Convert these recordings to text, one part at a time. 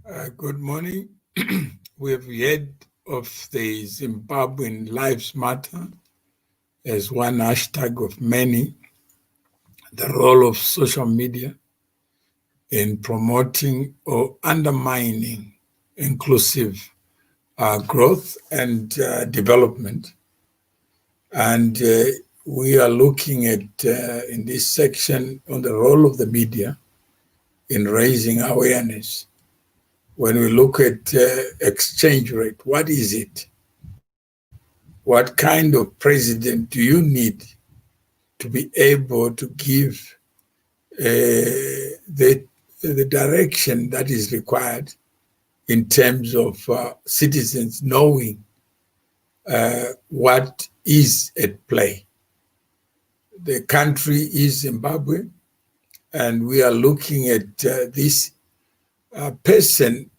Good morning. We have heard of the Zimbabwean Lives Matter as one hashtag of many, the role of social media in promoting or undermining inclusive growth and development. And we are looking at, in this section, on the role of the media in raising awareness. When we look at exchange rate, what is it? What kind of president do you need to be able to give the direction that is required in terms of citizens knowing what is at play? The country is Zimbabwe, and we are looking at this person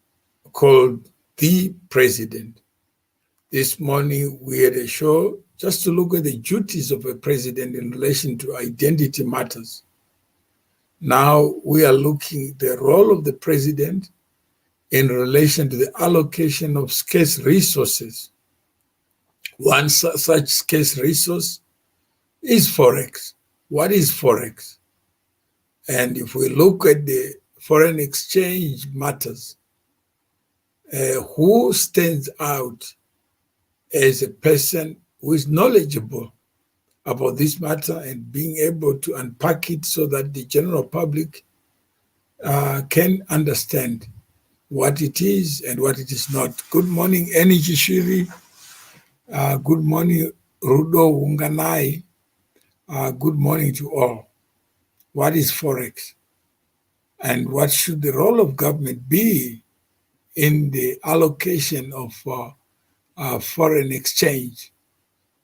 called the president. This morning we had a show just to look at the duties of a president in relation to identity matters. Now we are looking at the role of the president in relation to the allocation of scarce resources. One such scarce resource is forex. What is forex? And if we look at the foreign exchange matters, who stands out as a person who is knowledgeable about this matter and being able to unpack it so that the general public can understand what it is and what it is not? Good morning, Energy Shiri. Good morning, Rudo Wunganai. Good morning to all. What is forex? And what should the role of government be in the allocation of foreign exchange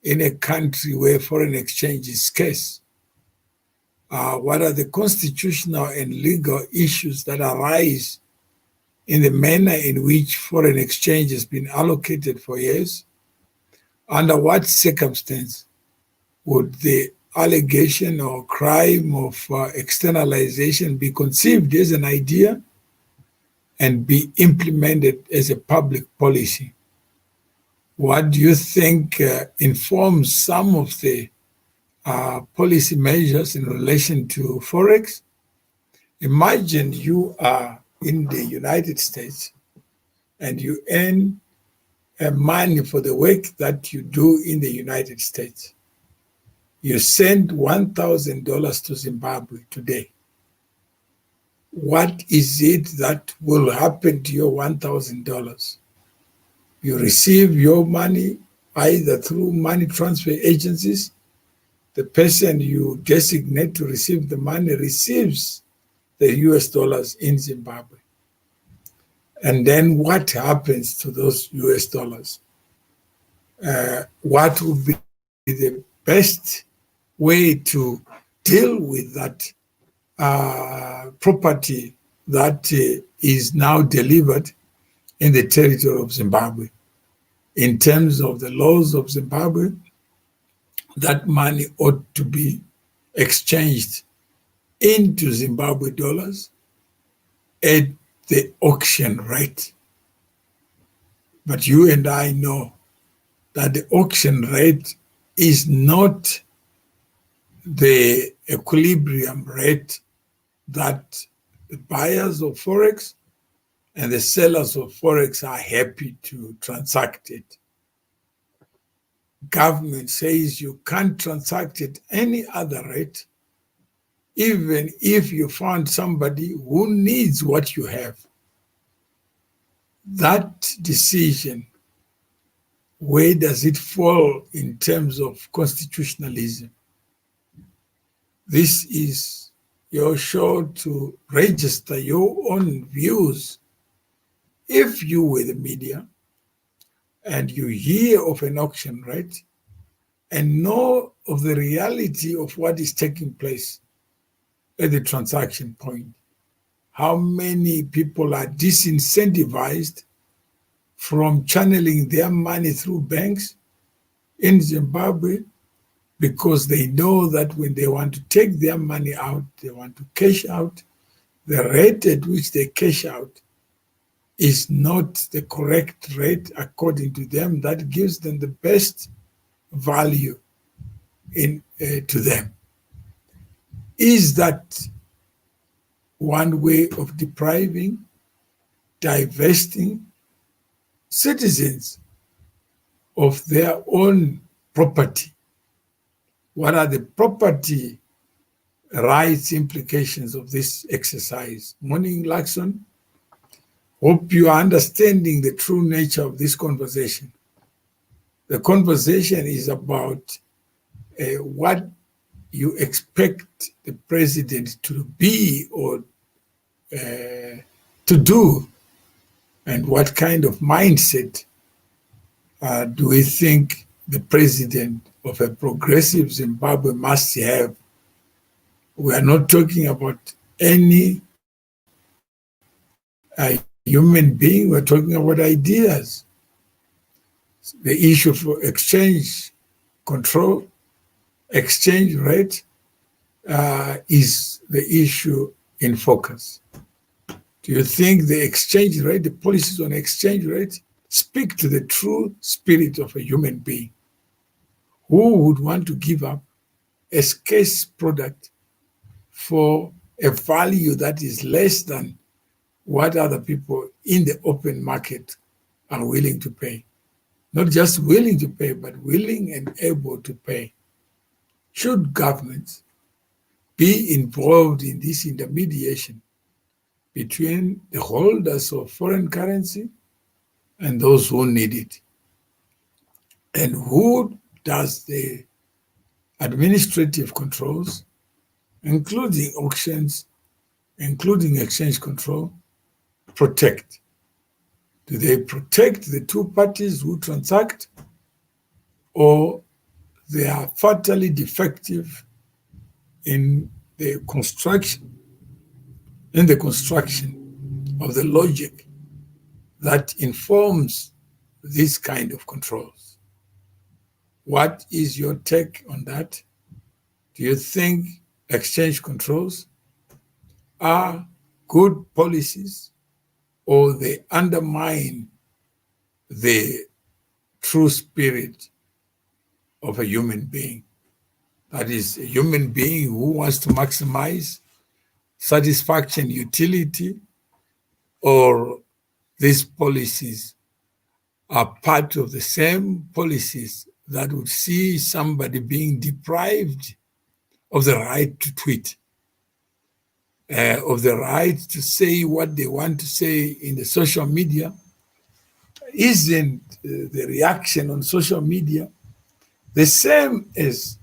in a country where foreign exchange is scarce? What are the constitutional and legal issues that arise in the manner in which foreign exchange has been allocated for years? Under what circumstance would the allegation or crime of externalization be conceived as an idea and be implemented as a public policy? What do you think informs some of the policy measures in relation to forex? Imagine you are in the United States and you earn money for the work that you do in the United States. You send $1,000 to Zimbabwe today. What is it that will happen to your $1,000? You receive your money either through money transfer agencies. The person you designate to receive the money receives the US dollars in Zimbabwe. And then what happens to those US dollars? What would be the best way to deal with that property that is now delivered in the territory of Zimbabwe? In terms of the laws of Zimbabwe, that money ought to be exchanged into Zimbabwe dollars at the auction rate. But you and I know that the auction rate is not the equilibrium rate that the buyers of forex and the sellers of forex are happy to transact it. Government says you can't transact it any other rate, even if you found somebody who needs what you have. That decision, where does it fall in terms of constitutionalism? This is your show to register your own views. If you were the media and you hear of an auction rate and know of the reality of what is taking place at the transaction point, how many people are disincentivized from channeling their money through banks in Zimbabwe because they know that when they want to take their money out, they want to cash out, the rate at which they cash out is not the correct rate according to them that gives them the best value to them. Is that one way of depriving, divesting citizens of their own property? What are the property rights implications of this exercise? Morning, Laxon. Hope you are understanding the true nature of this conversation. The conversation is about what you expect the president to be or to do, and what kind of mindset do we think the president of a progressive Zimbabwe must have. We are not talking about any human being, we're talking about ideas. The issue for exchange control, exchange rate, is the issue in focus. Do you think the exchange rate, the policies on exchange rate, speak to the true spirit of a human being? Who would want to give up a scarce product for a value that is less than what other people in the open market are willing to pay? Not just willing to pay, but willing and able to pay. Should governments be involved in this intermediation between the holders of foreign currency and those who need it? And who does the administrative controls, including auctions, including exchange control, protect? Do they protect the two parties who transact, or they are fatally defective in the construction of the logic that informs this kind of controls? What is your take on that? Do you think exchange controls are good policies, or they undermine the true spirit of a human being? That is, a human being who wants to maximize satisfaction, utility, or these policies are part of the same policies that would see somebody being deprived of the right to tweet, of the right to say what they want to say in the social media? Isn't the reaction on social media the same as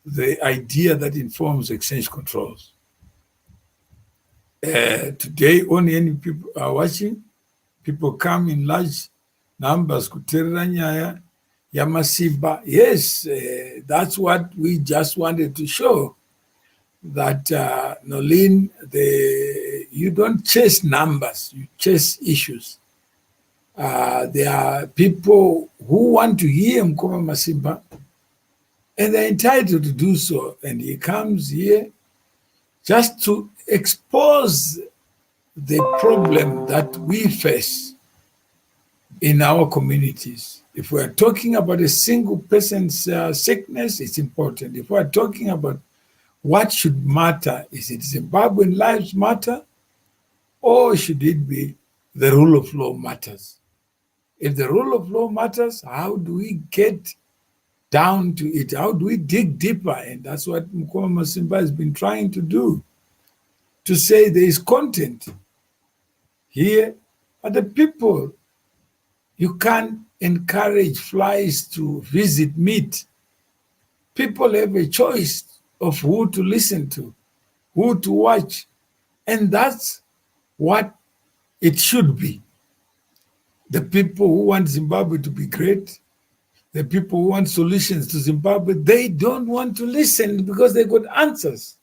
the idea that informs exchange controls? Today, only any people are watching. People come in large numbers. Kuterera nyaya yamasiba. Yes, that's what we just wanted to show. That Nolin, you don't chase numbers, you chase issues. There are people who want to hear Mkoma Masiba, and they're entitled to do so. And he comes here just to expose the problem that we face in our communities. If we're talking about a single person's sickness, it's important. If we're talking about what should matter, is it Zimbabwean lives matter, or should it be the rule of law matters? If the rule of law matters, how do we get down to it? How do we dig deeper? And that's what Mkoma Masimba has been trying to do, to say there is content here, but the people, you can't encourage flies to visit meat. People have a choice of who to listen to, who to watch, and that's what it should be. The people who want Zimbabwe to be great, the people who want solutions to Zimbabwe, they don't want to listen because they got answers.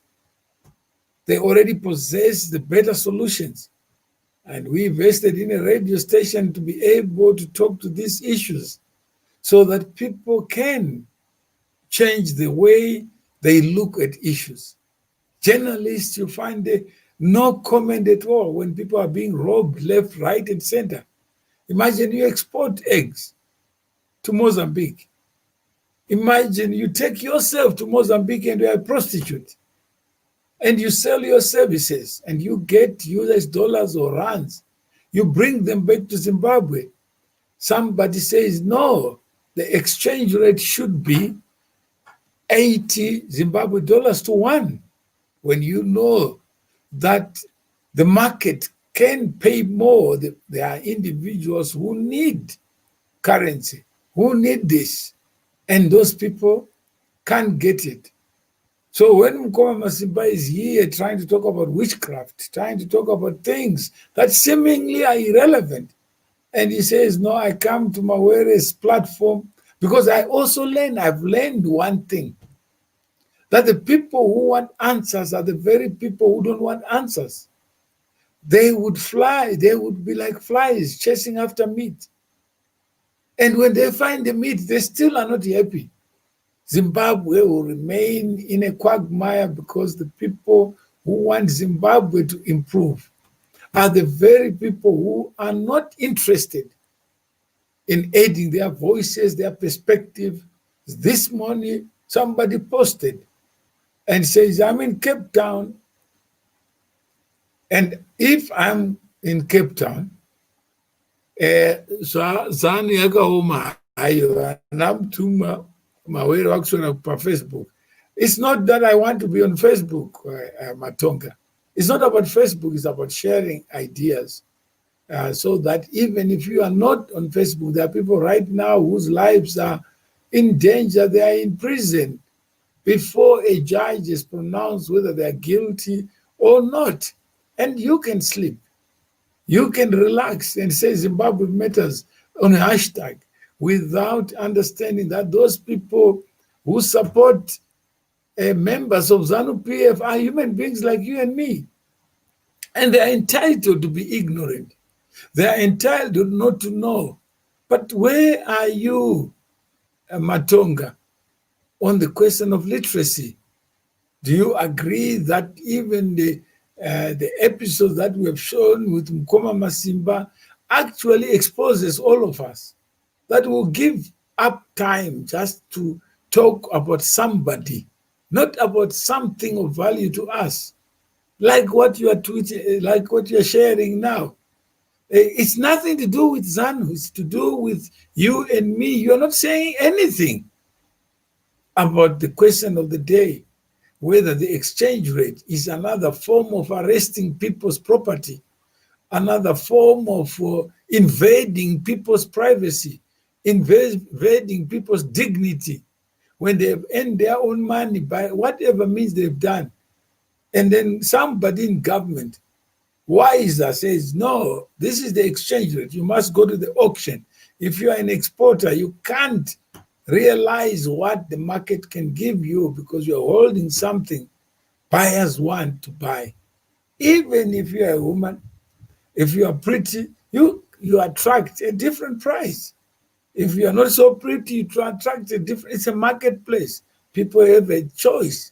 They already possess the better solutions. And we invested in a radio station to be able to talk to these issues so that people can change the way they look at issues. Journalists, you find No comment at all when people are being robbed left, right, and center. Imagine you export eggs to Mozambique. Imagine you take yourself to Mozambique and you're a prostitute and you sell your services and you get US dollars or rands. You bring them back to Zimbabwe. Somebody says, no, the exchange rate should be 80 Zimbabwe dollars to one. When you know that the market can pay more, there are individuals who need currency, who need this, and those people can't get it. So when Mkoma Masimba is here trying to talk about witchcraft, trying to talk about things that seemingly are irrelevant, and he says, no, I come to Mawere's platform because I've learned one thing, that the people who want answers are the very people who don't want answers. They would fly, they would be like flies chasing after meat. And when they find the meat, they still are not happy. Zimbabwe will remain in a quagmire because the people who want Zimbabwe to improve are the very people who are not interested in aiding their voices, their perspective. This morning, somebody posted and says, I'm in Cape Town, and if I'm in Cape Town, zani yakaoma hayo namtuma Mawere wakusona pa Facebook. It's not that I want to be on Facebook, Matonga. It's not about Facebook, it's about sharing ideas. So that even if you are not on Facebook, there are people right now whose lives are in danger, they are in prison before a judge is pronounced whether they are guilty or not. And you can sleep. You can relax and say Zimbabwe matters on a hashtag without understanding that those people who support members of ZANU-PF are human beings like you and me. And they are entitled to be ignorant. They are entitled not to know. But where are you, Matonga, on the question of literacy? Do you agree that even the episode that we have shown with Mkoma Masimba actually exposes all of us? That will give up time just to talk about somebody, not about something of value to us, like what you are tweeting, like what you are sharing now. It's nothing to do with ZANU. It's to do with you and me. You are not saying anything about the question of the day, whether the exchange rate is another form of arresting people's property, another form of invading people's privacy, invading people's dignity when they've earned their own money by whatever means they've done. And then somebody in government, wiser, says, no, this is the exchange rate. You must go to the auction. If you are an exporter, you can't realize what the market can give you because you're holding something buyers want to buy. Even if you're a woman, if you are pretty, you attract a different price. If you are not so pretty, you attract a different, it's a marketplace. People have a choice.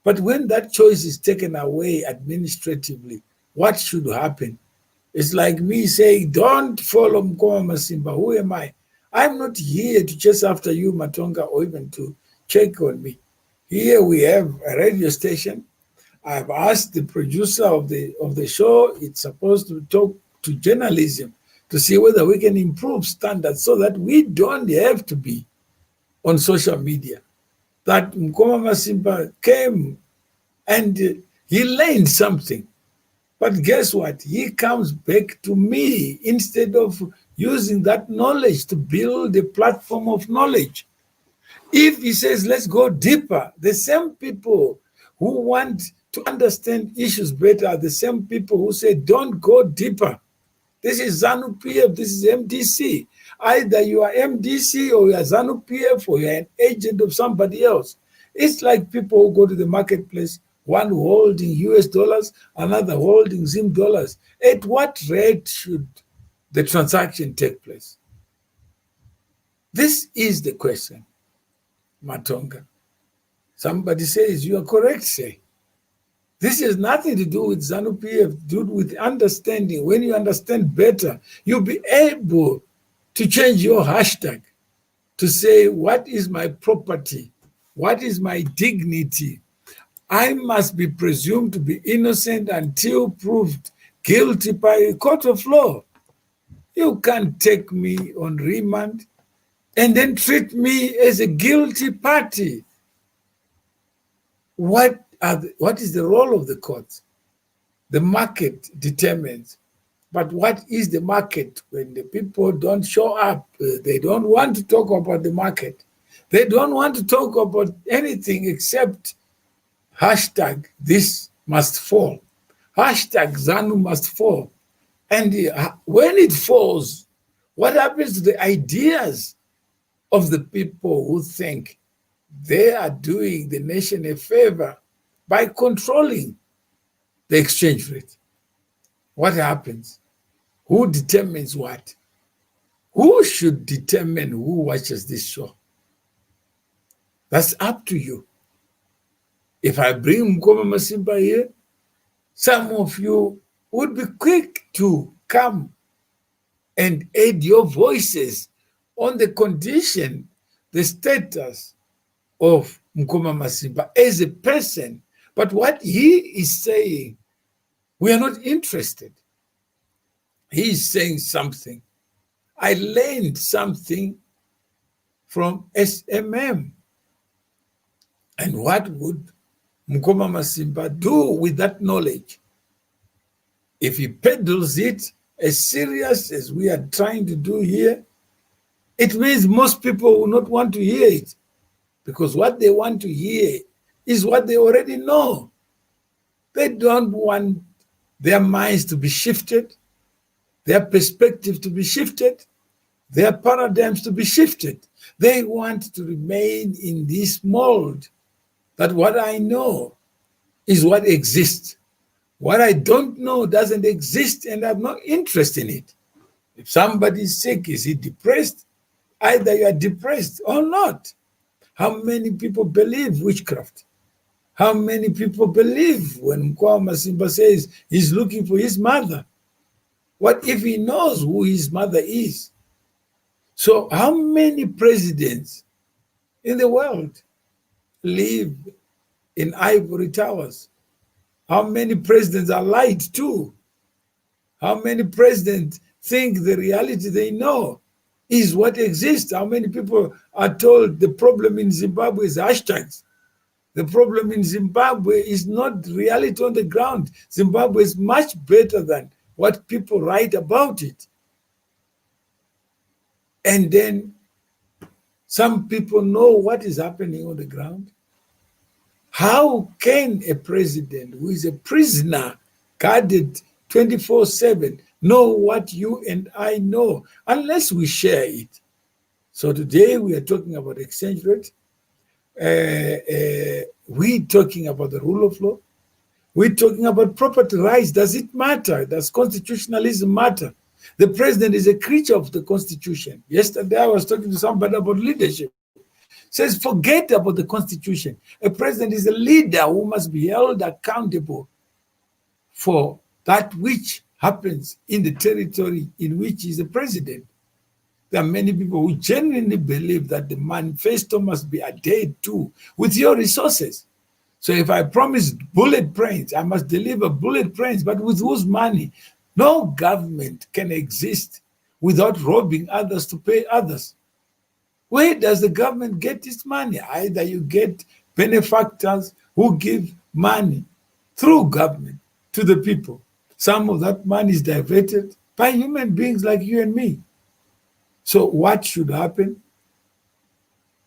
But when that choice is taken away administratively, what should happen? It's like me saying, don't follow Mkoma Masimba. Who am I? I'm not here to chase after you, Matonga, or even to check on me. Here we have a radio station. I've asked the producer of the show, it's supposed to talk to journalism to see whether we can improve standards so that we don't have to be on social media. That Mkoma Masimba came and he learned something. But guess what? He comes back to me instead of using that knowledge to build a platform of knowledge. If he says, let's go deeper, the same people who want to understand issues better are the same people who say, don't go deeper. This is ZANU-PF, this is MDC. Either you are MDC or you are ZANU-PF or you are an agent of somebody else. It's like people who go to the marketplace, one holding US dollars, another holding Zim dollars. At what rate should the transaction take place? This is the question, Matonga. Somebody says, you are correct, say. This has nothing to do with ZANU-PF, to do with understanding. When you understand better, you'll be able to change your hashtag to say, what is my property? What is my dignity? I must be presumed to be innocent until proved guilty by a court of law. You can't take me on remand and then treat me as a guilty party. What is the role of the courts? The market determines. But what is the market when the people don't show up? They don't want to talk about the market. They don't want to talk about anything except hashtag this must fall. Hashtag ZANU must fall. And when it falls, what happens to the ideas of the people who think they are doing the nation a favor by controlling the exchange rate? What happens? Who determines what? Who should determine who watches this show? That's up to you. If I bring Mkoma Masimba here, some of you would be quick to come and aid your voices on the condition, the status of Mkoma Masimba as a person. But what he is saying, we are not interested. He is saying something. I learned something from SMM. And what would Mkoma Masimba do with that knowledge? If he peddles it as serious as we are trying to do here, it means most people will not want to hear it, because what they want to hear is what they already know. They don't want their minds to be shifted, their perspective to be shifted, their paradigms to be shifted. They want to remain in this mold that what I know is what exists. What I don't know doesn't exist, and I have no interest in it. If somebody is sick, is he depressed? Either you are depressed or not. How many people believe witchcraft? How many people believe when Mkoma Masimba says he's looking for his mother? What if he knows who his mother is? So how many presidents in the world live in ivory towers? How many presidents are lied to? How many presidents think the reality they know is what exists? How many people are told the problem in Zimbabwe is hashtags? The problem in Zimbabwe is not reality on the ground. Zimbabwe is much better than what people write about it. And then some people know what is happening on the ground. How can a president who is a prisoner guarded 24/7 know what you and I know unless we share it? So today we are talking about exchange rate. We're talking about the rule of law. We're talking about property rights. Does it matter? Does constitutionalism matter? The president is a creature of the Constitution. Yesterday I was talking to somebody about leadership. Says forget about the Constitution. A president is a leader who must be held accountable for that which happens in the territory in which he is a president. There are many people who genuinely believe that the manifesto must be adhered to with your resources. So if I promise bullet trains, I must deliver bullet trains, but with whose money? No government can exist without robbing others to pay others. Where does the government get its money? Either you get benefactors who give money through government to the people. Some of that money is diverted by human beings like you and me. So what should happen?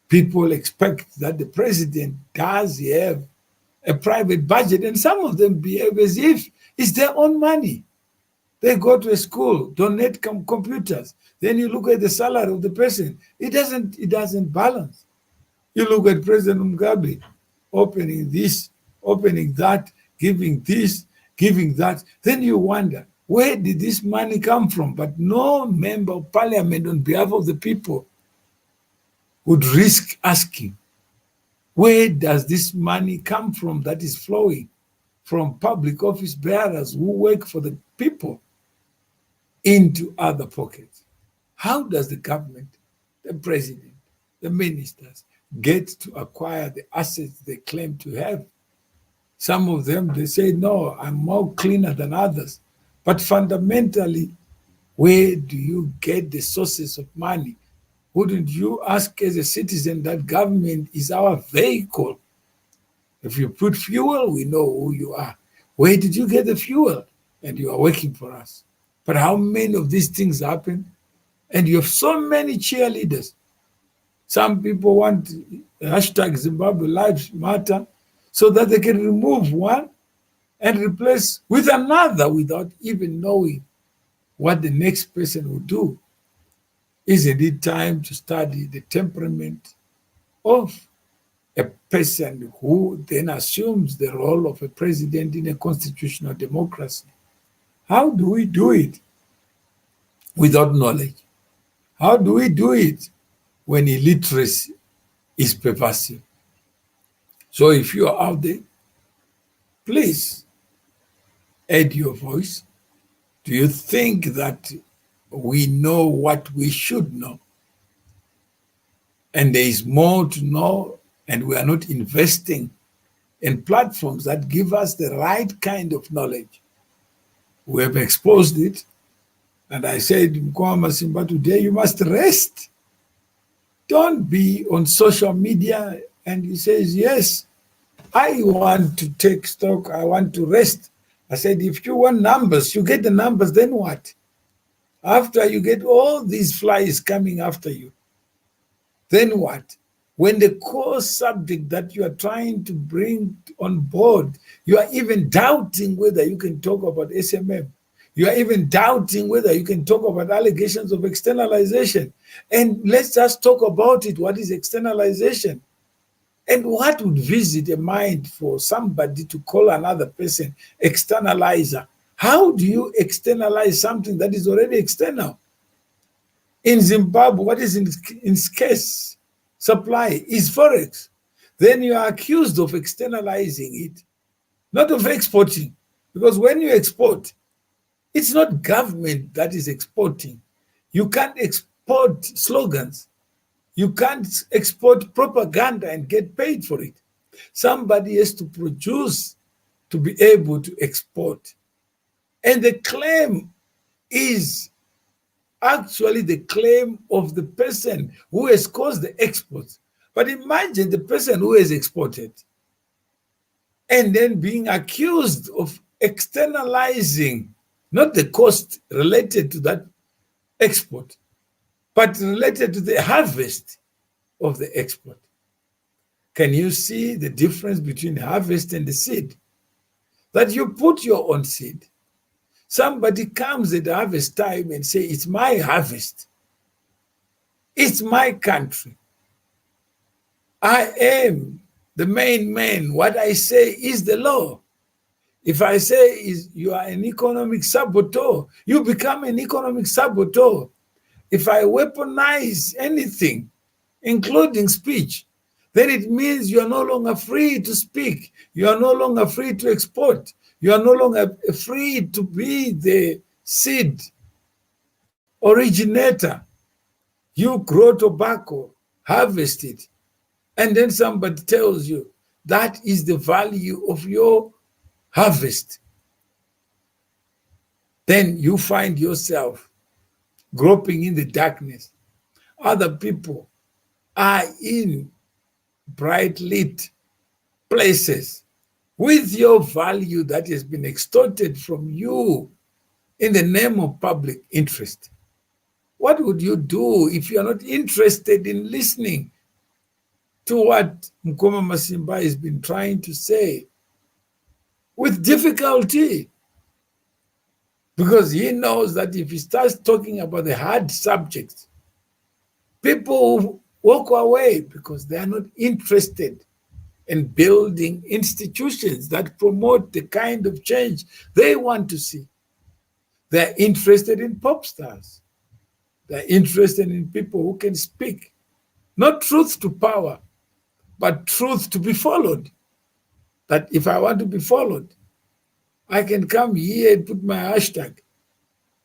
People expect that the president does have a private budget, and some of them behave as if it's their own money. They go to a school, donate computers. Then you look at the salary of the person. It doesn't balance. You look at President Mugabe opening this, opening that, giving this, giving that. Then you wonder, where did this money come from? But no member of parliament on behalf of the people would risk asking, where does this money come from that is flowing? from public office bearers who work for the people into other pockets. How does the government, the president, the ministers get to acquire the assets they claim to have? Some of them, they say, no, I'm more cleaner than others. But fundamentally, where do you get the sources of money? Wouldn't you ask as a citizen that government is our vehicle? If you put fuel, we know who you are. Where did you get the fuel? And you are working for us. But how many of these things happen? And you have so many cheerleaders. Some people want hashtag Zimbabwe Lives Matter so that they can remove one and replace with another without even knowing what the next person will do. Isn't it time to study the temperament of a person who then assumes the role of a president in a constitutional democracy? How do we do it without knowledge? How do we do it when illiteracy is pervasive? So if you are out there, please add your voice. Do you think that we know what we should know? And there is more to know, and we are not investing in platforms that give us the right kind of knowledge. We have exposed it. And I said, Mkwama Simba, today you must rest. Don't be on social media and he says, yes, I want to take stock, I want to rest. I said, if you want numbers, you get the numbers, then what? After you get all these flies coming after you, then what? When the core subject that you are trying to bring on board, you are even doubting whether you can talk about SMM. You are even doubting whether you can talk about allegations of externalization. And let's just talk about it. What is externalization? And what would visit a mind for somebody to call another person externalizer? How do you externalize something that is already external? In Zimbabwe, what is in scarce supply is forex. Then you are accused of externalizing it, not of exporting. Because when you export, it's not government that is exporting. You can't export slogans. You can't export propaganda and get paid for it. Somebody has to produce to be able to export. And the claim is actually the claim of the person who has caused the export. But imagine the person who has exported and then being accused of externalizing not the cost related to that export, but related to the harvest of the export. Can you see the difference between harvest and the seed? That you put your own seed. Somebody comes at harvest time and say, it's my harvest. It's my country. I am the main man. What I say is the law. If I say you are an economic saboteur, you become an economic saboteur. If I weaponize anything, including speech, then it means you are no longer free to speak. You are no longer free to export. You are no longer free to be the seed originator. You grow tobacco, harvest it, and then somebody tells you that is the value of your harvest. Then you find yourself groping in the darkness. Other people are in bright lit places with your value that has been extorted from you in the name of public interest. What would you do if you are not interested in listening to what Mkwama Masimba has been trying to say with difficulty? Because he knows that if he starts talking about the hard subjects, people will walk away because they are not interested in building institutions that promote the kind of change they want to see. They're interested in pop stars. They're interested in people who can speak, not truth to power, but truth to be followed. That if I want to be followed, I can come here and put my hashtag.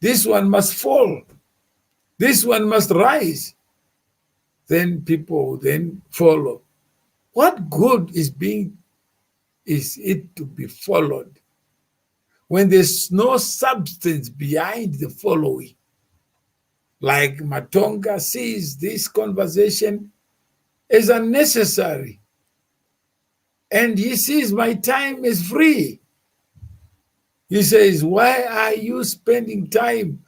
This one must fall. This one must rise. Then people then follow. What good is it to be followed when there's no substance behind the following? Like Matonga sees this conversation as unnecessary, and he sees my time is free. He says, why are you spending time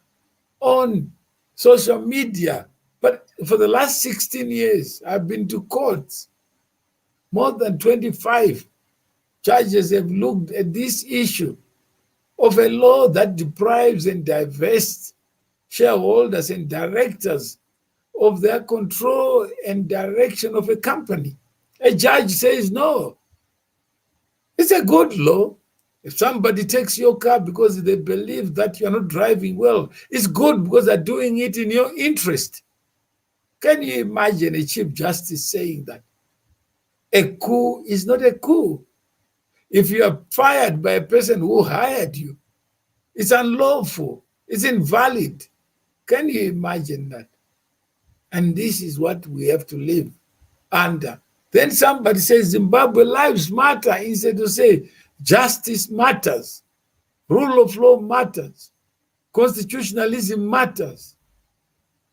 on social media? But for the last 16 years, I've been to courts. More than 25 judges have looked at this issue of a law that deprives and divests shareholders and directors of their control and direction of a company. A judge says no. It's a good law. If somebody takes your car because they believe that you're not driving well, it's good because they're doing it in your interest. Can you imagine a Chief Justice saying that? A coup is not a coup. If you are fired by a person who hired you, it's unlawful, it's invalid. Can you imagine that? And this is what we have to live under. Then somebody says Zimbabwe lives matter instead to say justice matters, rule of law matters, constitutionalism matters,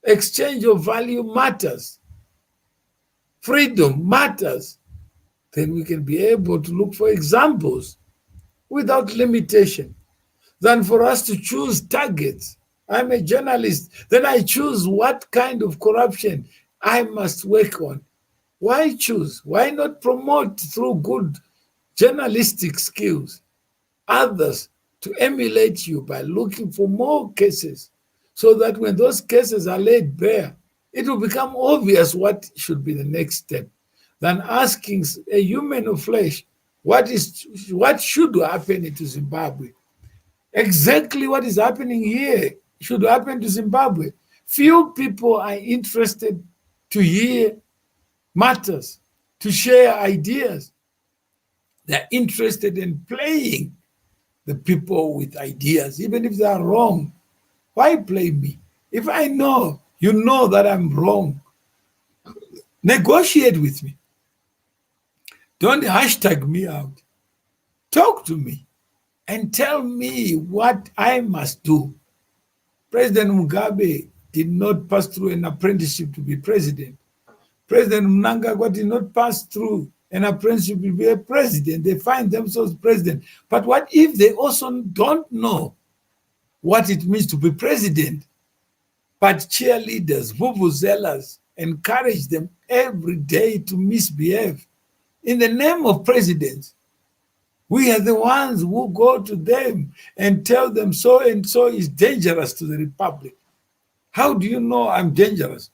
exchange of value matters, freedom matters. Then we can be able to look for examples without limitation than for us to choose targets. I'm a journalist, then I choose what kind of corruption I must work on. Why choose? Why not promote through good journalistic skills others to emulate you by looking for more cases, so that when those cases are laid bare, it will become obvious what should be the next step, than asking a human of flesh what should happen to Zimbabwe. Exactly what is happening here should happen to Zimbabwe. Few people are interested to hear matters, to share ideas. They're interested in playing the people with ideas, even if they are wrong. Why play me? If I know, you know that I'm wrong, negotiate with me. Don't hashtag me out. Talk to me and tell me what I must do. President Mugabe did not pass through an apprenticeship to be president. President Mnangagwa did not pass through an apprenticeship to be a president. They find themselves president. But what if they also don't know what it means to be president? But cheerleaders, vuvuzelas, encourage them every day to misbehave. In the name of presidents, we are the ones who go to them and tell them so and so is dangerous to the republic. How do you know I'm dangerous?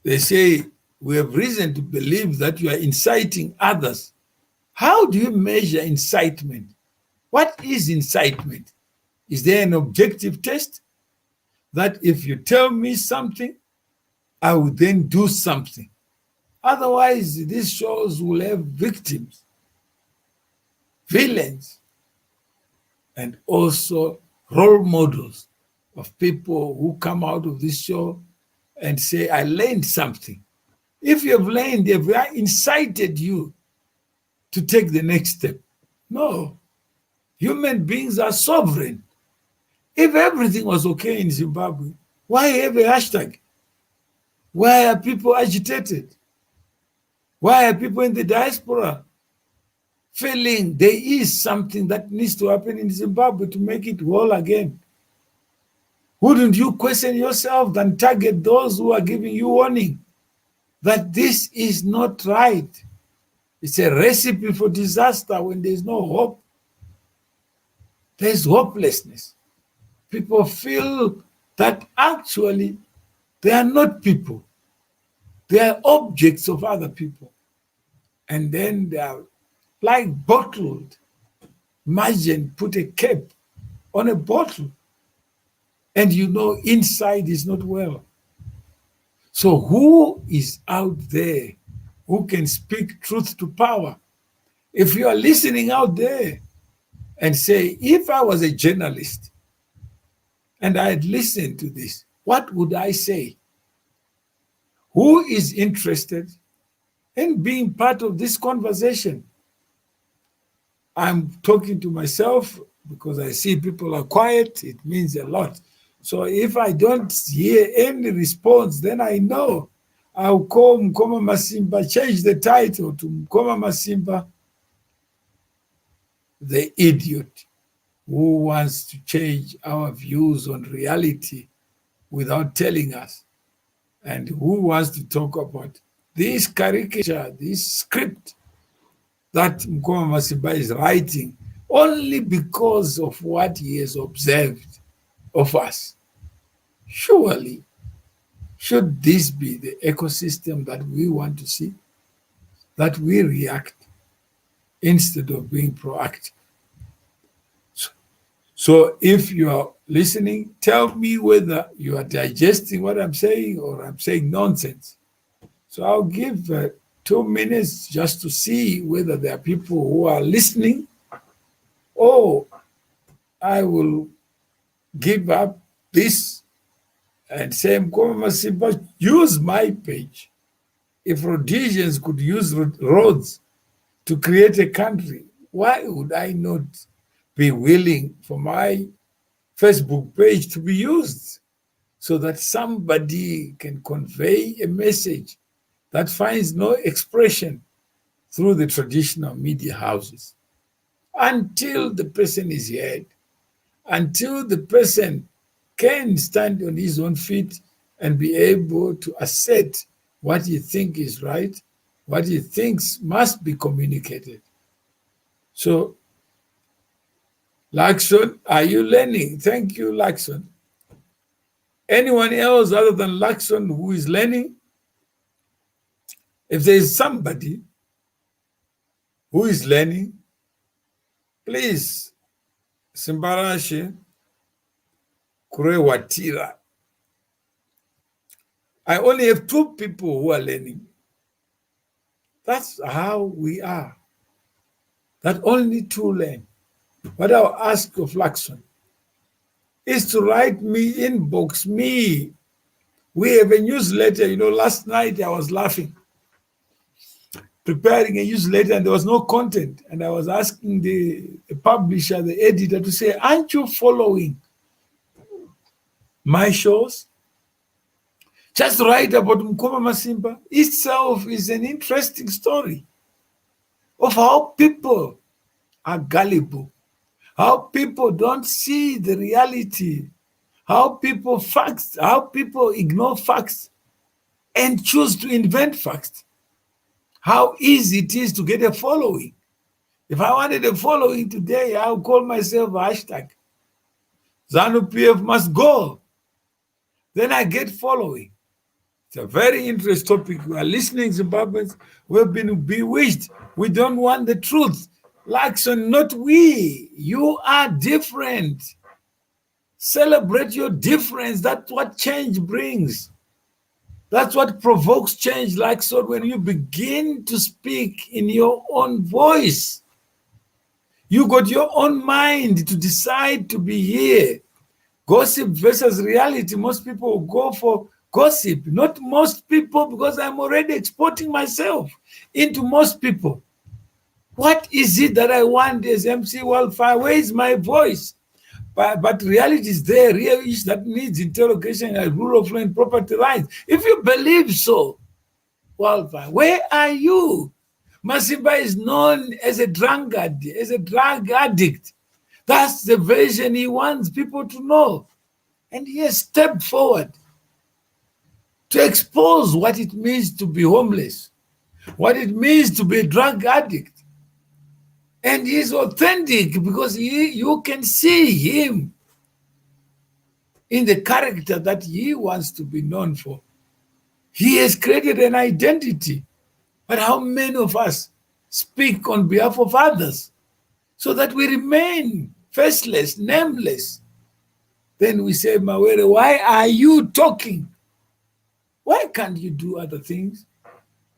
They say, we have reason to believe that you are inciting others. How do you measure incitement? What is incitement? Is there an objective test that if you tell me something, I will then do something? Otherwise, these shows will have victims, villains, and also role models of people who come out of this show and say, I learned something. If you have learned, they have incited you to take the next step. No. Human beings are sovereign. If everything was okay in Zimbabwe, why have a hashtag? Why are people agitated? Why are people in the diaspora feeling there is something that needs to happen in Zimbabwe to make it whole again? Wouldn't you question yourself than target those who are giving you warning that this is not right? It's a recipe for disaster when there's no hope. There's hopelessness. People feel that actually they are not people. They are objects of other people. And then they are like bottled. Imagine put a cap on a bottle and you know inside is not well. So who is out there who can speak truth to power? If you are listening out there and say, if I was a journalist and I had listened to this, what would I say? Who is interested in being part of this conversation? I'm talking to myself because I see people are quiet. It means a lot. So if I don't hear any response, then I know I'll call Mkoma Masimba, change the title to Mkoma Masimba, the idiot who wants to change our views on reality without telling us, and who wants to talk about this caricature, this script that Mkoma Masimba is writing only because of what he has observed of us. Surely, should this be the ecosystem that we want to see? That we react instead of being proactive? So if you are listening, tell me whether you are digesting what I'm saying or I'm saying nonsense. So I'll give 2 minutes just to see whether there are people who are listening, or I will give up this and say, Mkoma Masimba, use my page. If Rhodesians could use roads to create a country, why would I not be willing for my Facebook page to be used so that somebody can convey a message that finds no expression through the traditional media houses? Until the person is heard, until the person can stand on his own feet and be able to assert what he thinks is right, what he thinks must be communicated. So, Lakson, are you learning? Thank you, Lakson. Anyone else other than Lakson who is learning? If there is somebody who is learning, please, Simbarashe Kurewatira. I only have 2 people who are learning. That's how we are. That only 2 learn. What I'll ask of Lakson is to write me, inbox me. We have a newsletter. Last night I was laughing, preparing a newsletter, and there was no content. And I was asking the publisher, the editor, to say, aren't you following my shows? Just write about Mkoma Masimba itself is an interesting story of how people are gullible, how people don't see the reality, how people ignore facts and choose to invent facts, how easy it is to get a following. If I wanted a following today, I'll call myself a #ZANU-PF must go. Then I get following. It's a very interesting topic. We are listening, Zimbabweans. We've been bewitched. We don't want the truth. Lakson, not we. You are different. Celebrate your difference. That's what change brings. That's what provokes change, Lakson, when you begin to speak in your own voice. You got your own mind to decide to be here. Gossip versus reality. Most people will go for gossip. Not most people, because I'm already exporting myself into most people. What is it that I want as MC Wildfire? Where is my voice? But reality is there. Real issue that needs interrogation and rule of law and property rights. If you believe so, Wildfire, where are you? Masimba is known as a drunkard, as a drug addict. That's the version he wants people to know. And he has stepped forward to expose what it means to be homeless, what it means to be a drug addict. And he's authentic because you can see him in the character that he wants to be known for. He has created an identity. But how many of us speak on behalf of others so that we remain faceless, nameless? Then we say, Mawere, why are you talking? Why can't you do other things?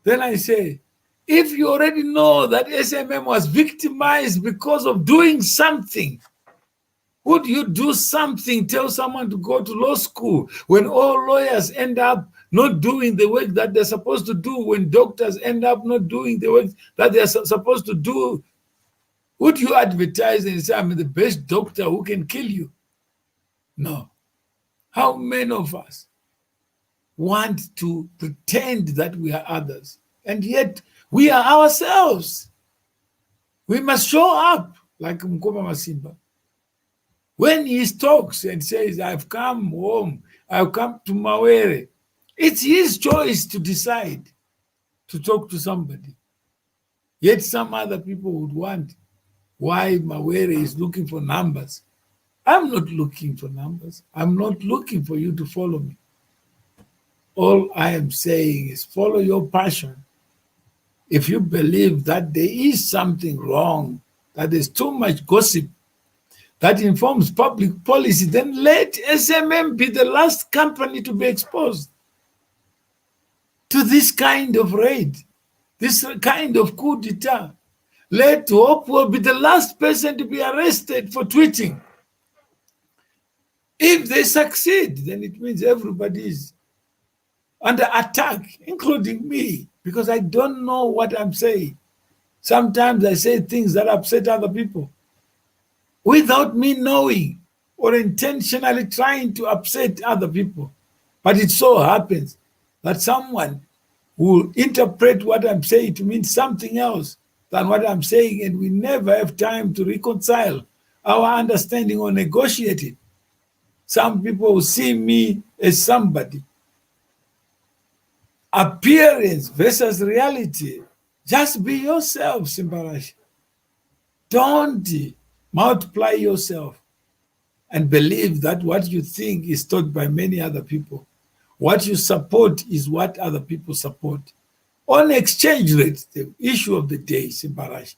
Then I say, If you already know that SMM was victimized because of doing something, would you do something, tell someone to go to law school when all lawyers end up not doing the work that they're supposed to do, when doctors end up not doing the work that they're supposed to do? Would you advertise and say, I'm the best doctor who can kill you? No. How many of us want to pretend that we are others? And yet we are ourselves. We must show up like Mkoma Masimba. When he talks and says, I've come home, I've come to Mawere, it's his choice to decide to talk to somebody. Yet some other people would want why Mawere is looking for numbers. I'm not looking for numbers. I'm not looking for you to follow me. All I am saying is follow your passion. If you believe that there is something wrong, that there's too much gossip that informs public policy, then let SMM be the last company to be exposed to this kind of raid, this kind of coup d'etat. Let Hopewell be the last person to be arrested for tweeting. If they succeed, then it means everybody is under attack, including me, because I don't know what I'm saying. Sometimes I say things that upset other people without me knowing or intentionally trying to upset other people. But it so happens that someone will interpret what I'm saying to mean something else than what I'm saying, and we never have time to reconcile our understanding or negotiate it. Some people will see me as somebody. Appearance versus reality. Just be yourself, Simbarashi. Don't multiply yourself and believe that what you think is taught by many other people. What you support is what other people support. On exchange rates, the issue of the day, Simbarashi.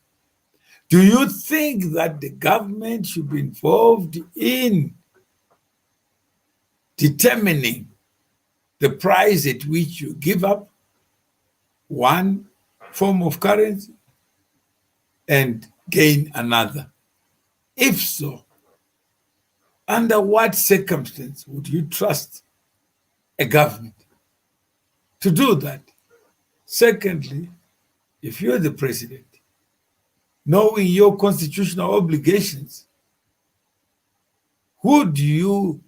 Do you think that the government should be involved in determining the price at which you give up one form of currency and gain another? If so, under what circumstance would you trust a government to do that? Secondly, if you're the president, knowing your constitutional obligations, would you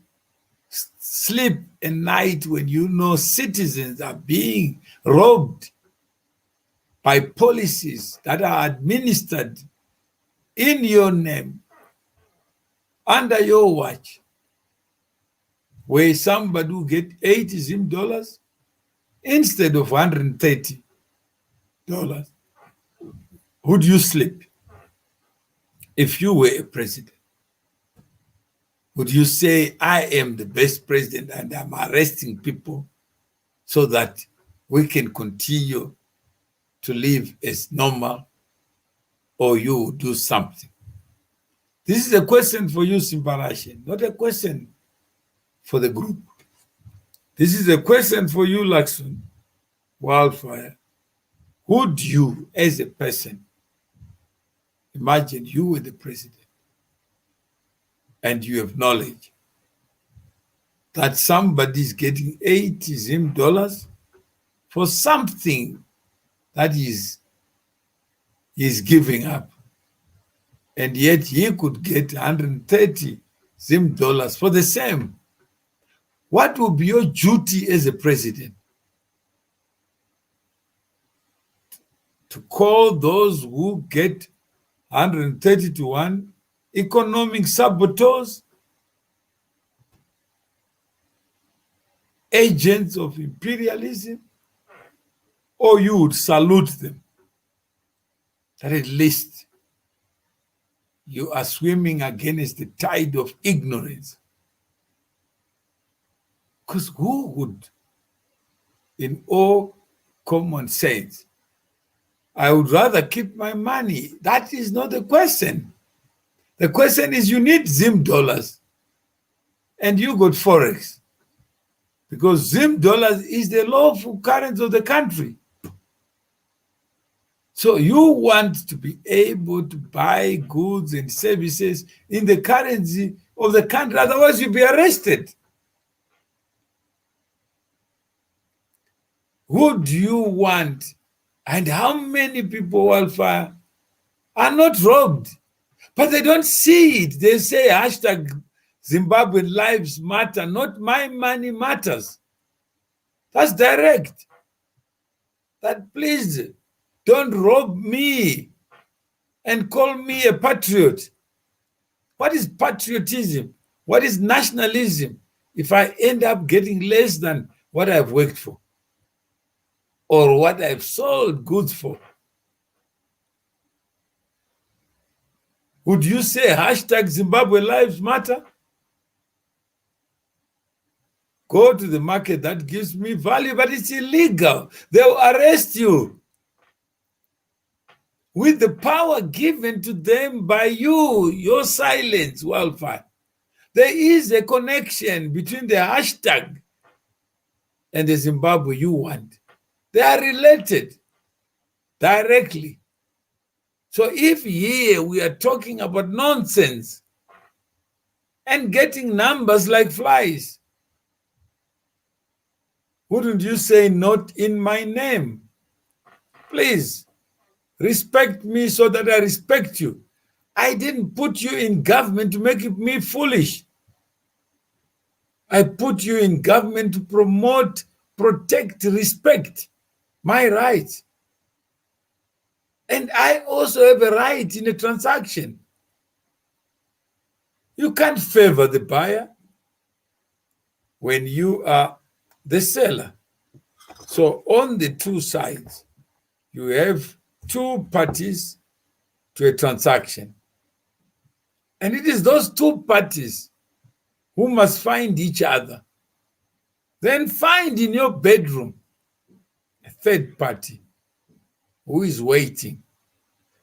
sleep at night when you know citizens are being robbed by policies that are administered in your name, under your watch, where somebody will get 80 Zim dollars instead of $130? Would you sleep if you were a president? Would you say, I am the best president and I'm arresting people so that we can continue to live as normal, or you will do something? This is a question for you, Simbarashi, not a question for the group. This is a question for you, Lakson, Wildfire. Would you, as a person, imagine you were the president and you have knowledge that somebody is getting 80 Zim dollars for something that is giving up, and yet he could get 130 Zim dollars for the same? What will be your duty as a president? To call those who get 130 to 1 economic saboteurs, agents of imperialism, or you would salute them that at least you are swimming against the tide of ignorance? Because who would, in all common sense, I would rather keep my money? That is not the question. The question is, you need Zim dollars and you got forex, because Zim dollars is the lawful currency of the country. So you want to be able to buy goods and services in the currency of the country, otherwise you'll be arrested. Who do you want? And how many people, Wildfire, are not robbed? But they don't see it. They say hashtag Zimbabwean lives matter, not my money matters. That's direct. That please don't rob me and call me a patriot. What is patriotism? What is nationalism if I end up getting less than what I've worked for or what I've sold goods for? Would you say hashtag Zimbabwe lives matter? Go to the market that gives me value, but it's illegal. They'll arrest you with the power given to them by you, your silence, Wildfire. There is a connection between the hashtag and the Zimbabwe you want. They are related directly. So if here we are talking about nonsense and getting numbers like flies, wouldn't you say not in my name? Please respect me so that I respect you. I didn't put you in government to make me foolish. I put you in government to promote, protect, respect my rights. And I also have a right in a transaction. You can't favor the buyer when you are the seller. So on the two sides, you have two parties to a transaction. And it is those two parties who must find each other. Then find in your bedroom a third party who is waiting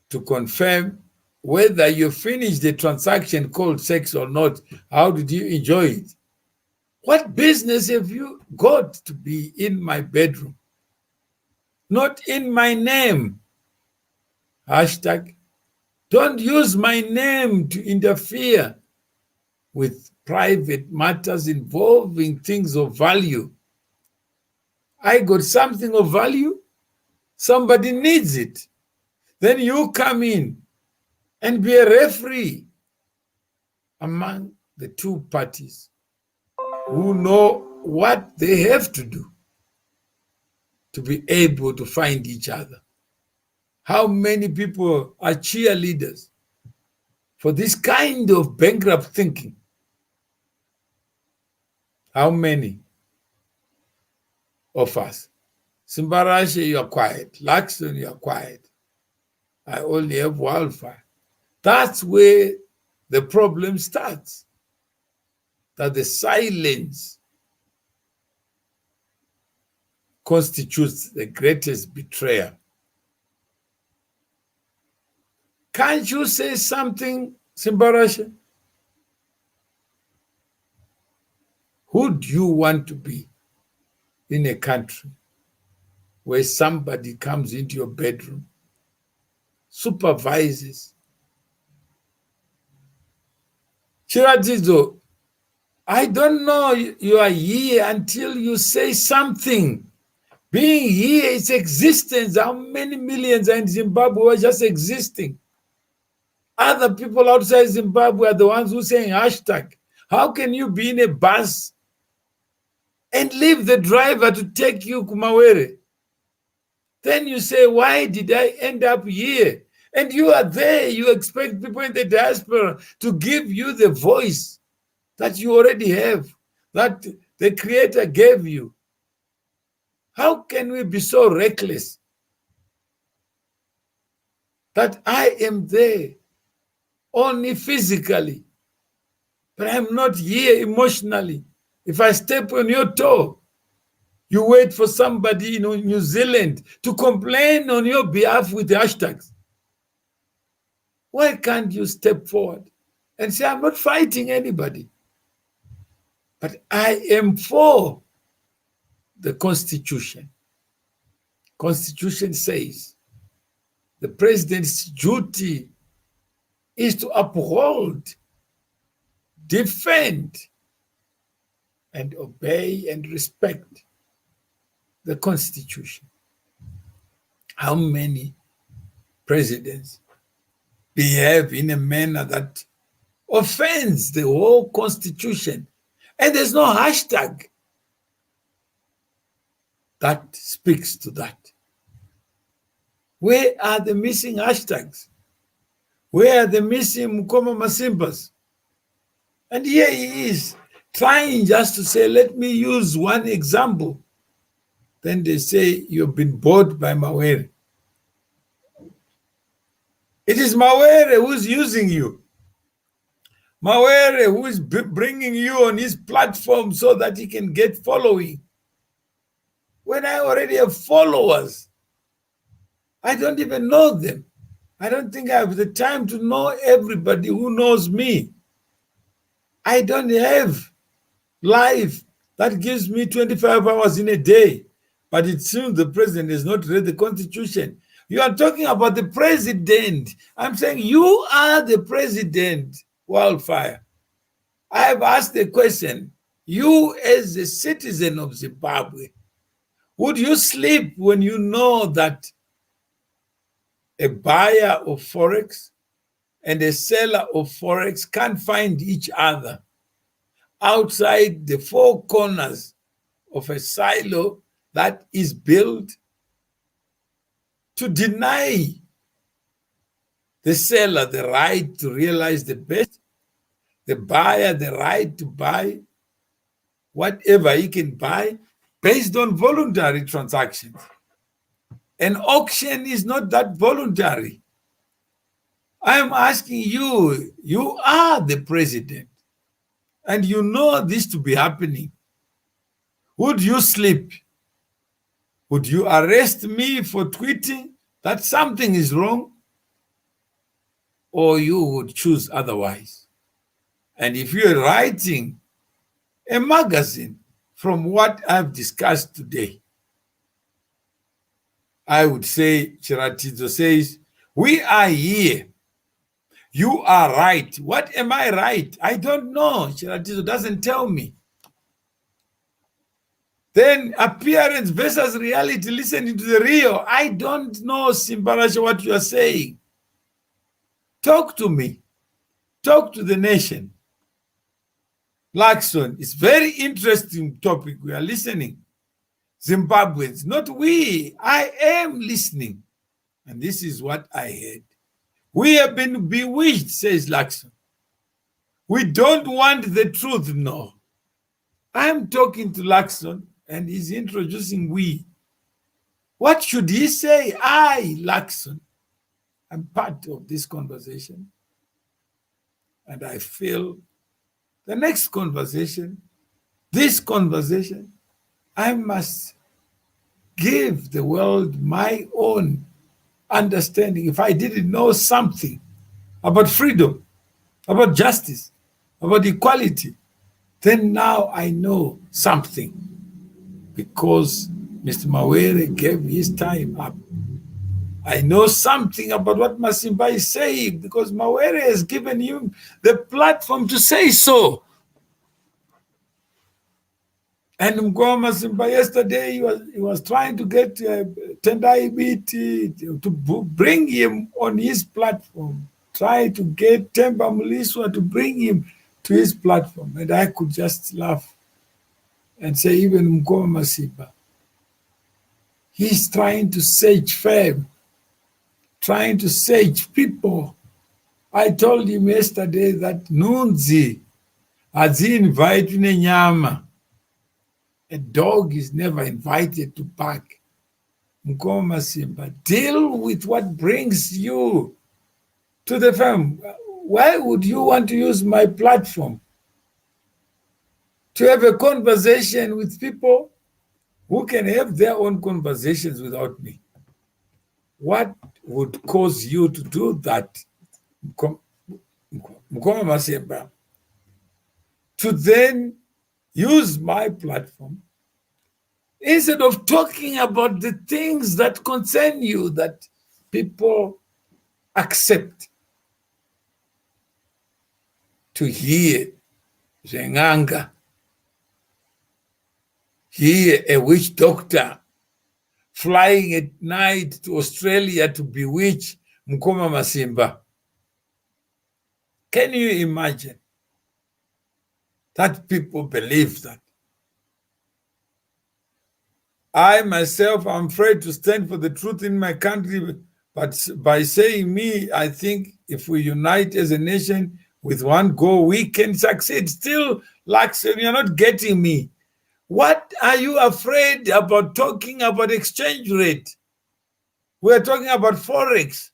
to confirm whether you finished the transaction called sex or not. How did you enjoy it? What business have you got to be in my bedroom? Not in my name. Hashtag, don't use my name to interfere with private matters involving things of value. I got something of value, somebody needs it. Then you come in and be a referee among the two parties who know what they have to do to be able to find each other. How many people are cheerleaders for this kind of bankrupt thinking? How many of us? Simbarashe, you are quiet. Laxton, you are quiet. I only have Wildfire. That's where the problem starts. That the silence constitutes the greatest betrayer. Can't you say something, Simbarashe? Who do you want to be in a country where somebody comes into your bedroom, supervises? Chiratizo, I don't know you are here until you say something. Being here is existence. How many millions are in Zimbabwe who are just existing? Other people outside Zimbabwe are the ones who are saying hashtag. How can you be in a bus and leave the driver to take you Kumawere? Then you say, why did I end up here? And you are there. You expect people in the diaspora to give you the voice that you already have, that the Creator gave you. How can we be so reckless that I am there only physically, but I'm not here emotionally? If I step on your toe, you wait for somebody in New Zealand to complain on your behalf with hashtags. Why can't you step forward and say, I'm not fighting anybody, but I am for the Constitution. Constitution says The president's duty is to uphold, defend, and obey and respect the Constitution. How many presidents behave in a manner that offends the whole Constitution? And there's no hashtag that speaks to that. Where are the missing hashtags? Where are the missing Mukoma Masimbas? And here he is trying just to say, let me use one example. Then they say, you've been bought by Mawere. It is Mawere who's using you. Mawere who is bringing you on his platform so that he can get following. When I already have followers, I don't even know them. I don't think I have the time to know everybody who knows me. I don't have life that gives me 25 hours in a day. But it seems the president has not read the Constitution. You are talking about the president. I'm saying you are the president, Wildfire. I have asked the question, you as a citizen of Zimbabwe, would you sleep when you know that a buyer of forex and a seller of forex can't find each other outside the four corners of a silo that is built to deny the seller the right to realize the best, the buyer the right to buy whatever he can buy based on voluntary transactions? An auction is not that voluntary. I am asking you, you are the president, and you know this to be happening. Would you sleep? Would you arrest me for tweeting that something is wrong? Or you would choose otherwise? And if you're writing a magazine from what I've discussed today, I would say, Chiratizo says, we are here. You are right. What am I right? I don't know. Chiratizo doesn't tell me. Then appearance versus reality, listening to the real. I don't know, Simbarasha, what you are saying. Talk to me. Talk to the nation. Laxon, it's very interesting topic. We are listening. Zimbabweans, not we. I am listening. And this is what I heard. We have been bewitched, says Laxon. We don't want the truth, no. I'm talking to Laxon, and he's introducing we. What should he say? I, Laxon, am part of this conversation. And I feel the next conversation, this conversation, I must give the world my own understanding. If I didn't know something about freedom, about justice, about equality, then now I know something because Mr. Mawere gave his time up. I know something about what Masimba is saying because Mawere has given him the platform to say so. And Mkoma Masimba yesterday, he was trying to get Tendai Biti to bring him on his platform, try to get Temba Muliswa to bring him to his platform. And I could just laugh and say, even Mkoma Masimba, he's trying to sage fame, trying to sage people. I told him yesterday that Nunzi has invited Nyama. A dog is never invited to bark. Mkoma Masimba, deal with what brings you to the firm. Why would you want to use my platform to have a conversation with people who can have their own conversations without me? What would cause you to do that, Mkoma Masimba? To then use my platform instead of talking about the things that concern you, that people accept to hear Zenganga, hear a witch doctor flying at night to Australia to bewitch Mkoma Masimba? Can you imagine that people believe that? I myself am afraid to stand for the truth in my country, but by saying me, I think if we unite as a nation with one goal, we can succeed. Still, Laxon, you're not getting me. What are you afraid about talking about exchange rate? We're talking about forex.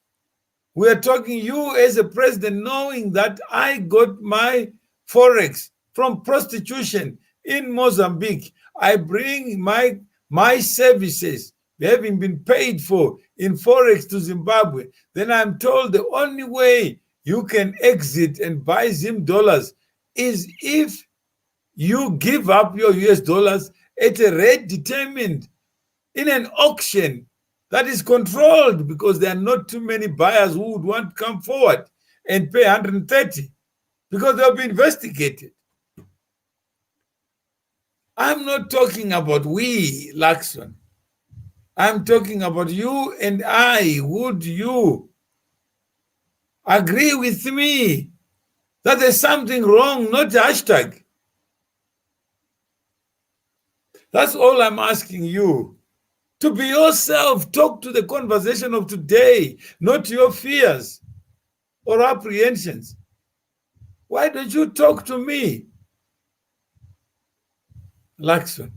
We're talking you as a president knowing that I got my forex from prostitution in Mozambique. I bring my services having been paid for in forex to Zimbabwe. Then I'm told the only way you can exit and buy Zim dollars is if you give up your US dollars at a rate determined in an auction that is controlled, because there are not too many buyers who would want to come forward and pay 130 because they'll be investigated. I'm not talking about we, Laxon. I'm talking about you and I. Would you agree with me that there's something wrong, not the hashtag? That's all I'm asking you. To be yourself, talk to the conversation of today, not your fears or apprehensions. Why don't you talk to me, Laxon,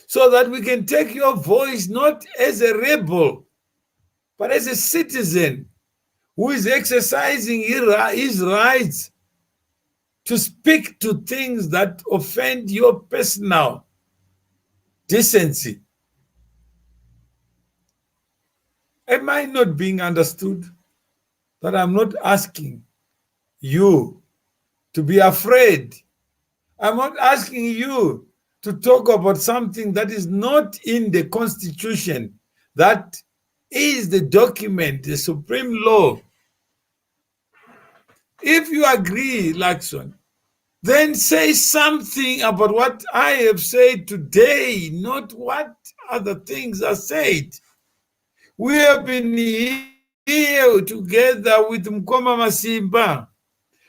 so that we can take your voice not as a rebel, but as a citizen who is exercising his rights to speak to things that offend your personal decency? Am I not being understood? That I'm not asking you to be afraid. I'm not asking you to talk about something that is not in the Constitution, that is the document, the supreme law. If you agree, Laxon, then say something about what I have said today, not what other things are said. We have been here together with Mkoma Masimba.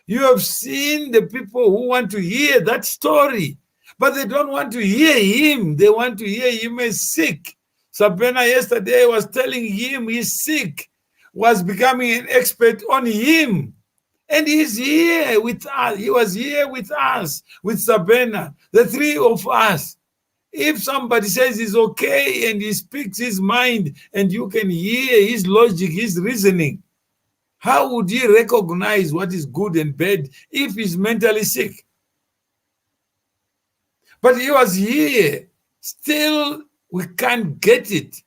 You have seen the people who want to hear that story, but they don't want to hear him. They want to hear him as sick. Sabena yesterday was telling him he's sick, was becoming an expert on him. And he's here with us. He was here with us, with Sabena, the three of us. If somebody says he's okay and he speaks his mind and you can hear his logic, his reasoning, how would he recognize what is good and bad if he's mentally sick? But he was here. Still, we can't get it.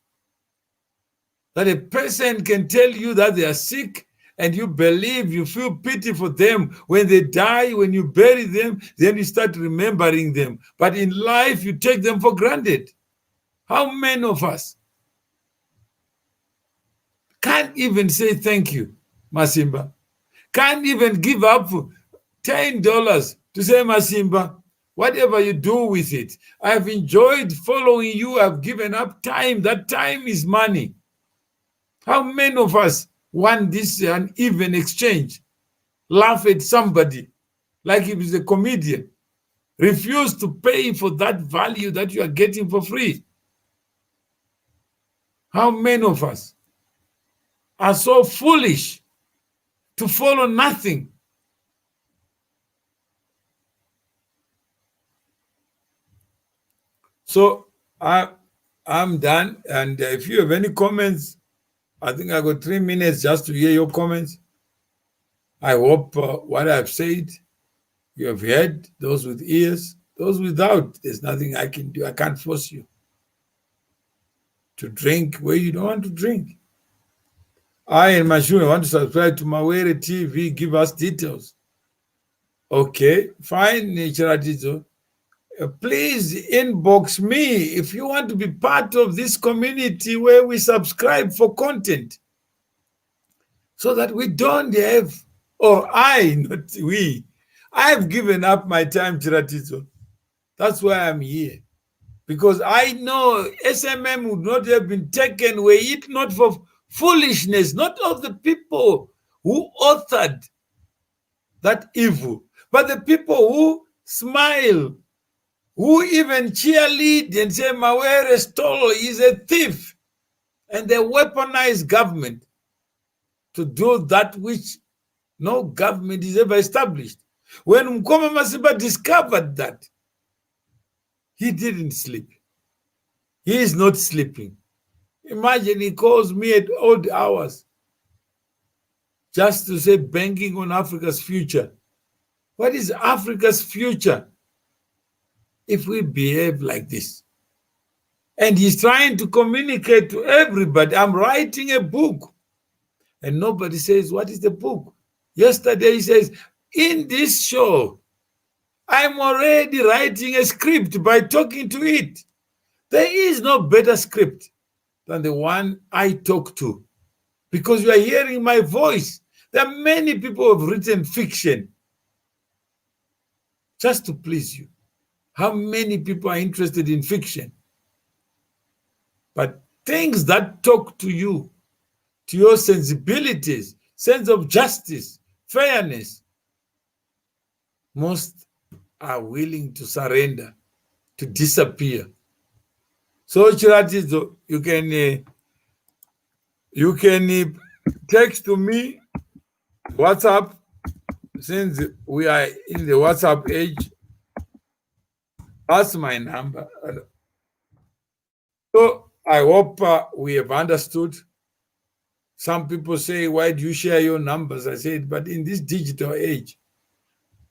That a person can tell you that they are sick and you believe, you feel pity for them. When they die, when you bury them, then you start remembering them. But in life, you take them for granted. How many of us can't even say thank you, Masimba? Can't even give up $10 to say, Masimba, whatever you do with it, I've enjoyed following you, I've given up time. That time is money. How many of us want this uneven exchange? Laugh at somebody like he was a comedian. Refuse to pay for that value that you are getting for free. How many of us are so foolish to follow nothing? So I'm done. And if you have any comments, I think I got 3 minutes just to hear your comments. I hope what I've said, you have heard, those with ears, those without. There's nothing I can do. I can't force you to drink where you don't want to drink. I and Mashume want to subscribe to Mawere TV. Give us details. Okay, fine, Chiratizo. Please inbox me if you want to be part of this community where we subscribe for content. so that we don't have, or not we, I've given up my time, Chiratizo. That's why I'm here. Because I know SMM would not have been taken were it not for foolishness, not of the people who authored that evil, but the people who smile, who even cheerlead and say Mawere stole, he's a thief. And they weaponize government to do that which no government is ever established. When Mkoma Masiba discovered that, he didn't sleep. He is not sleeping. Imagine he calls me at odd hours just to say banking on Africa's future. What is Africa's future if we behave like this? And he's trying to communicate to everybody. I'm writing a book. And nobody says, what is the book? Yesterday he says, in this show, I'm already writing a script by talking to it. There is no better script than the one I talk to, because you are hearing my voice. There are many people who have written fiction just to please you. How many people are interested in fiction? But things that talk to you, to your sensibilities, sense of justice, fairness, most are willing to surrender, to disappear. So, Chiratizo, you can text to me, WhatsApp, since we are in the WhatsApp age. That's my number. So I hope we have understood. Some people say, why do you share your numbers? I said, but in this digital age,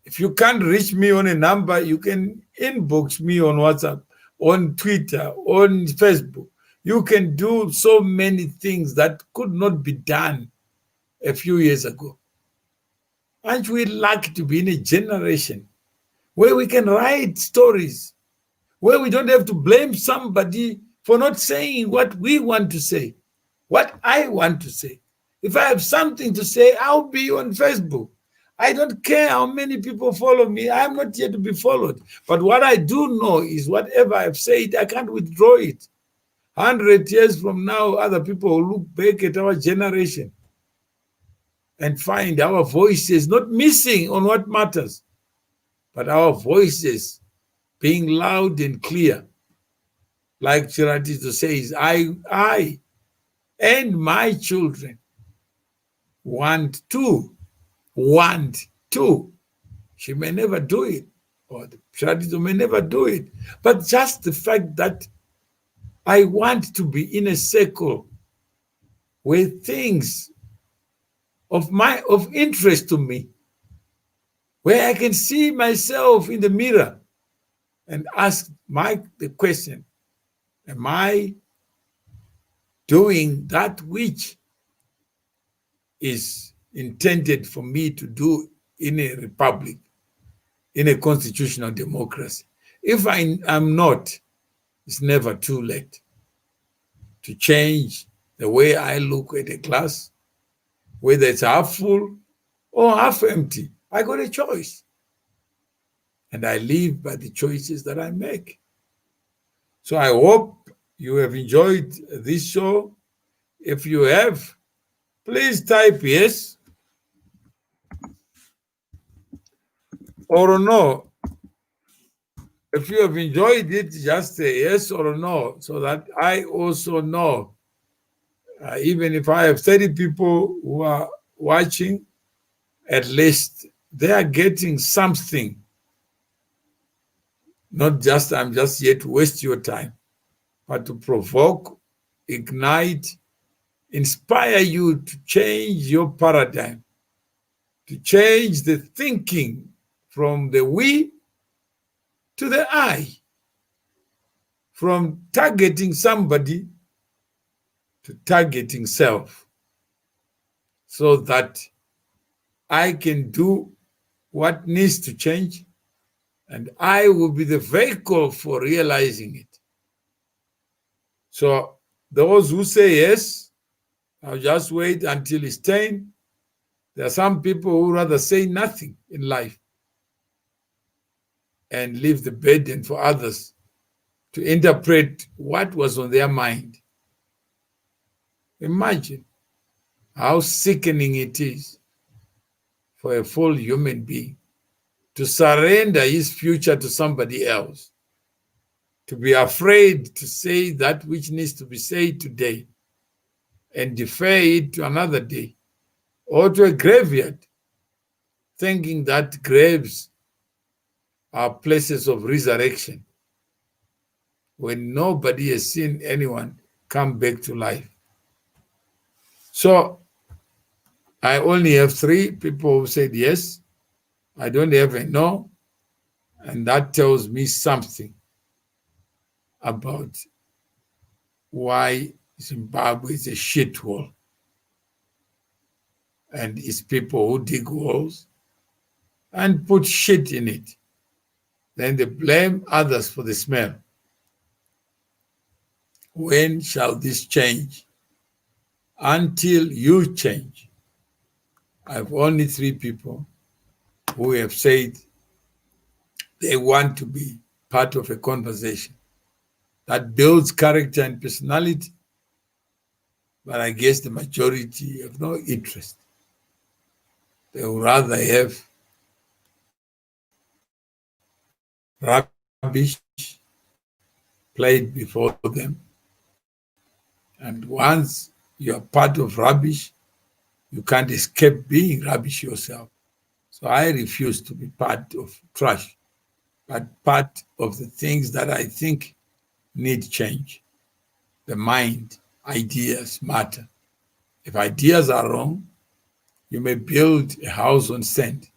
if you can't reach me on a number, you can inbox me on WhatsApp, on Twitter, on Facebook. You can do so many things that could not be done a few years ago. Aren't we lucky to be in a generation where we can write stories, where we don't have to blame somebody for not saying what we want to say, what I want to say. If I have something to say, I'll be on Facebook. I don't care how many people follow me. I'm not here to be followed. But what I do know is whatever I've said, I can't withdraw it. 100 years from now, other people will look back at our generation and find our voices not missing on what matters, but our voices being loud and clear. Like Chiratizo says, I and my children want to. She may never do it, or Chiratizo may never do it, but just the fact that I want to be in a circle where things of interest to me, where I can see myself in the mirror and ask the question, am I doing that which is intended for me to do in a republic, in a constitutional democracy? If I am not, it's never too late to change the way I look at a glass, whether it's half full or half empty. I got a choice. And I live by the choices that I make. So I hope you have enjoyed this show. If you have, please type yes or no. If you have enjoyed it, just say yes or no, so that I also know. Even if I have 30 people who are watching, at least they are getting something. Not just, I'm just here to waste your time, but to provoke, ignite, inspire you to change your paradigm, to change the thinking from the we to the I, from targeting somebody to targeting self, so that I can do what needs to change, and I will be the vehicle for realizing it. So those who say yes, I'll just wait until it's 10. There are some people who rather say nothing in life and leave the burden for others to interpret what was on their mind. Imagine how sickening it is for a full human being to surrender his future to somebody else, to be afraid to say that which needs to be said today and defer it to another day, or to a graveyard, thinking that graves are places of resurrection when nobody has seen anyone come back to life. So I only have 3 people who said yes. I don't have a no. And that tells me something about why Zimbabwe is a shithole. And it's people who dig holes and put shit in it. Then they blame others for the smell. When shall this change? Until you change. I have only 3 people who have said they want to be part of a conversation that builds character and personality, but I guess the majority have no interest. They would rather have rubbish played before them. And once you are part of rubbish, you can't escape being rubbish yourself. So I refuse to be part of trash, but part of the things that I think need change. The mind, ideas matter. If ideas are wrong, you may build a house on sand,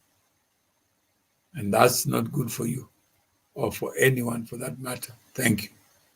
and that's not good for you or for anyone for that matter. Thank you.